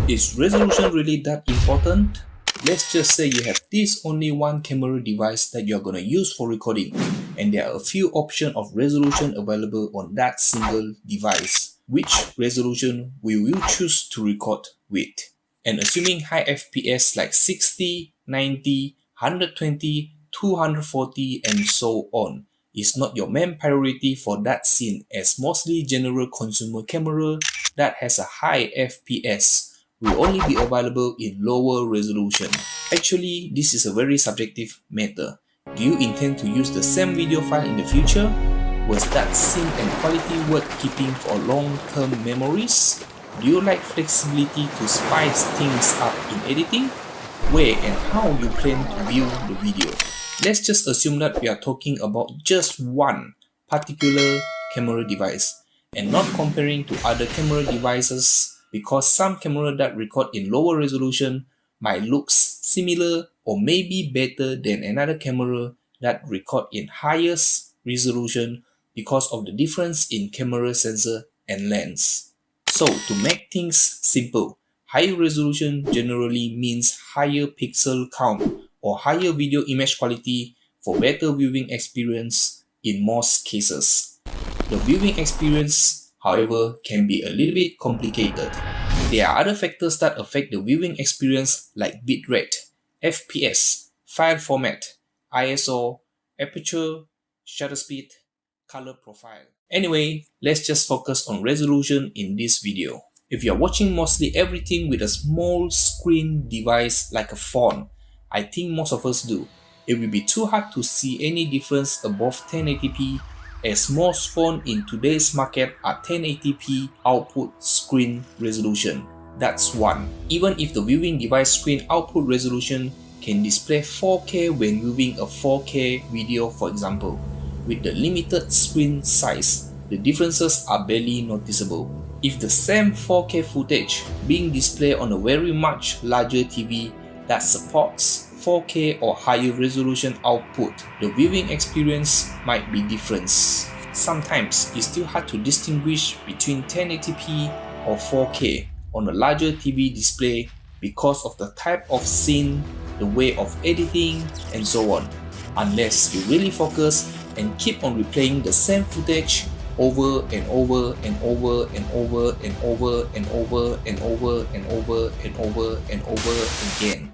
Is resolution really that important? Let's just say you have this only one camera device that you're gonna use for recording, and there are a few options of resolution available on that single device. Which resolution will you choose to record with? And assuming high FPS like 60, 90, 120, 240 and so on is not your main priority for that scene, as mostly general consumer camera that has a high FPS will only be available in lower resolution. Actually, this is a very subjective matter. Do you intend to use the same video file in the future? Was that scene and quality worth keeping for long-term memories? Do you like flexibility to spice things up in editing? Where and how you plan to view the video? Let's just assume that we are talking about just one particular camera device and not comparing to other camera devices, because some camera that record in lower resolution might look similar or maybe better than another camera that record in highest resolution because of the difference in camera sensor and lens. So to make things simple, higher resolution generally means higher pixel count or higher video image quality for better viewing experience in most cases. The viewing experience, however, can be a little bit complicated. There are other factors that affect the viewing experience like bitrate, FPS, file format, ISO, aperture, shutter speed, color profile. Anyway, let's just focus on resolution in this video. If you're watching mostly everything with a small screen device like a phone, I think most of us do, it will be too hard to see any difference above 1080p, as most phones in today's market are 1080p output screen resolution. That's one. Even if the viewing device screen output resolution can display 4K when viewing a 4K video, for example, with the limited screen size, the differences are barely noticeable. If the same 4K footage being displayed on a very much larger TV that supports 4K or higher resolution output, the viewing experience might be different. Sometimes it's still hard to distinguish between 1080p or 4K on a larger TV display because of the type of scene, the way of editing, and so on, unless you really focus and keep on replaying the same footage over and over and over and over and over and over and over and over and over and over again.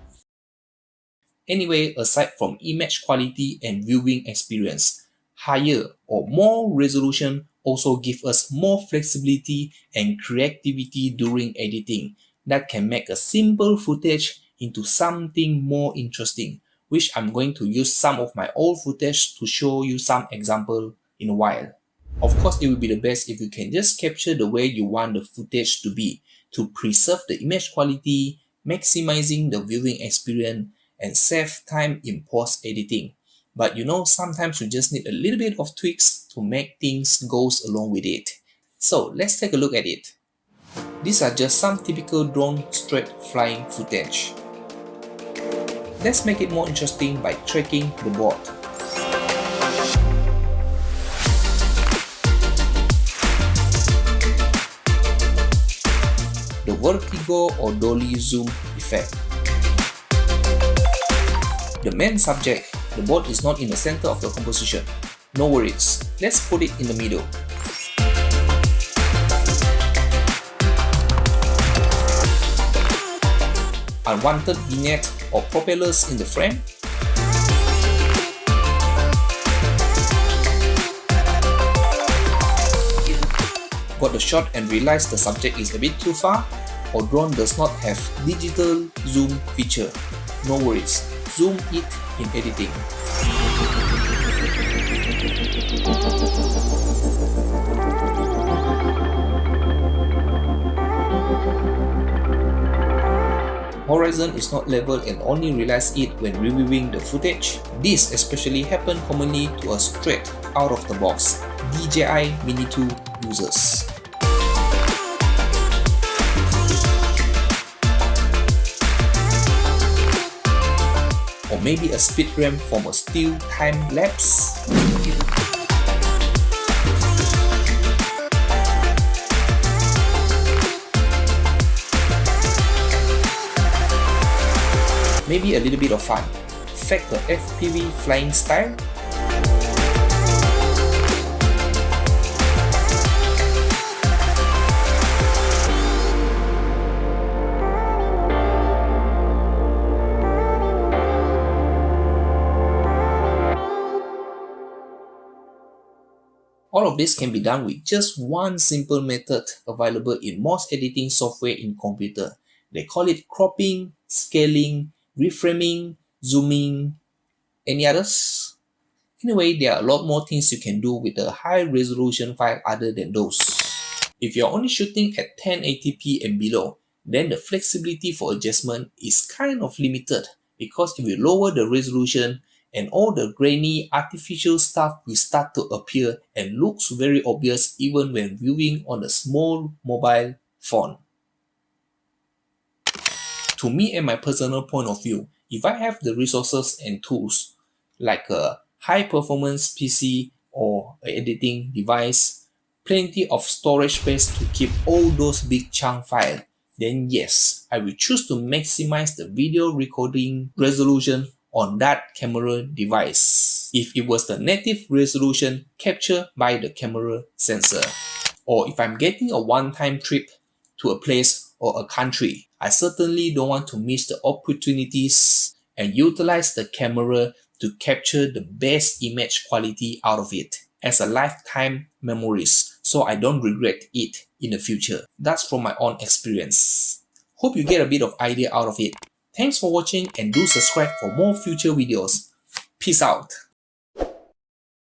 Anyway, aside from image quality and viewing experience, higher or more resolution also give us more flexibility and creativity during editing that can make a simple footage into something more interesting, which I'm going to use some of my old footage to show you some example in a while. Of course, it will be the best if you can just capture the way you want the footage to be, to preserve the image quality, maximizing the viewing experience, and save time in post-editing. But you know, sometimes you just need a little bit of tweaks to make things goes along with it. So let's take a look at it. These are just some typical drone straight flying footage. Let's make it more interesting by tracking the board. The Vertigo or Dolly zoom effect. The main subject, the board is not in the center of the composition. No worries, let's put it in the middle. Unwanted vignette or propellers in the frame. Got the shot and realized the subject is a bit too far, or drone does not have digital zoom feature. No worries, zoom it in editing. Horizon is not level and only realize it when reviewing the footage. This especially happens commonly to us straight out of the box DJI Mini 2 users. Or maybe a Speedramp from a still time lapse. maybe a little bit of fun. Fact the FPV flying style. All of this can be done with just one simple method available in most editing software in computer. They call it cropping, scaling, reframing, zooming. Any others? Anyway, there are a lot more things you can do with a high resolution file other than those. If you're only shooting at 1080p and below, then the flexibility for adjustment is kind of limited, because if you lower the resolution and all the grainy artificial stuff will start to appear and looks very obvious even when viewing on a small mobile phone. To me and my personal point of view, if I have the resources and tools like a high performance PC or an editing device, plenty of storage space to keep all those big chunk files, then yes, I will choose to maximize the video recording resolution on that camera device if it was the native resolution captured by the camera sensor. Or if I'm getting a one-time trip to a place or a country, I certainly don't want to miss the opportunities and utilize the camera to capture the best image quality out of it as a lifetime memories, so I don't regret it in the future. That's from my own experience. Hope you get a bit of idea out of it. Thanks for watching and do subscribe for more future videos. Peace out.